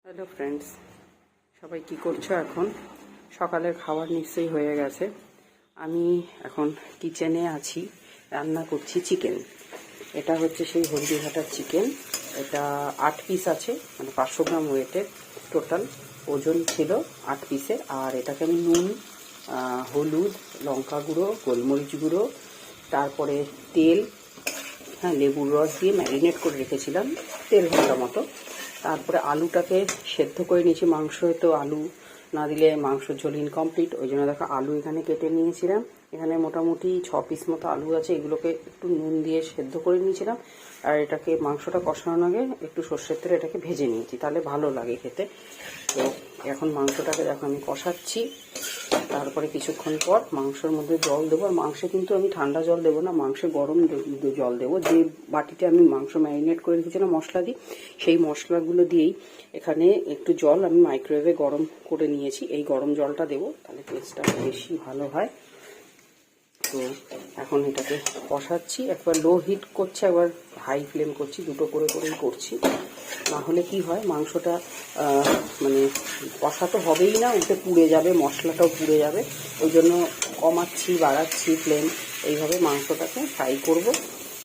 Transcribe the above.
Hello friends, সবাই কি করছো? এখন সকালের খাবার নিশ্চয়ই হয়ে গেছে। আমি এখন কিচেনে আছি, রান্না করছি চিকেন। এটা হচ্ছে সেই হলদিঘাটার চিকেন। এটা 8 পিস আছে, মানে 500 গ্রাম ওয়েটের টোটাল ওজন ছিল 8 পিসের। আর এটাকে আমি নুন, হলুদ, লঙ্কা গুঁড়ো, গোলমরিচ গুঁড়ো, তারপরে তেল, লেবুর রস দিয়ে ম্যারিনেট করে রেখেছিলাম 1.5 ঘন্টা মতো। তারপরে আলুটাকে সেদ্ধ করে নিয়েছি। মাংস তো আলু না দিলে মাংসর ঝোল ইনকমপ্লিট, ওই জন্য দেখো আলু এখানে কেটে নিয়েছিলাম। এখানে মোটামুটি 6 পিস মতো আলু আছে, এগুলোকে একটু নুন দিয়ে সেদ্ধ করে নিয়েছিলাম। আর এটাকে মাংসটা কষানোর আগে একটু সর্ষের তেলে এটাকে ভেজে নিয়েছি, তাহলে ভালো লাগে খেতে। তো এখন মাংসটাকে দেখো আমি কষাচ্ছি। তারপরে কিছুক্ষণ পর মাংসের মধ্যে জল দেবো। আর মাংসে কিন্তু আমি ঠান্ডা জল দেবো না, মাংসে গরম জল দেবো। যে বাটিতে আমি মাংস ম্যারিনেট করে রেখেছিলাম মশলা দিই, সেই মশলাগুলো দিয়েই এখানে একটু জল আমি মাইক্রোওয়েভে গরম করে নিয়েছি। এই গরম জলটা দেবো, তাহলে টেস্টটা বেশি ভালো হয়। তো এখন এটাকে কষাচ্ছি, একবার লো হিট করছি, একবার হাই ফ্লেম করছি, দুটো করে করেই করছি। না হলে কি হয়, মাংসটা মানে কষা তো হবেই না, উঠে পুড়ে যাবে, মশলাটাও পুড়ে যাবে। ওই জন্য কমাচ্ছি, বাড়াচ্ছি ফ্লেম, এইভাবে মাংসটাকে ফ্রাই করব।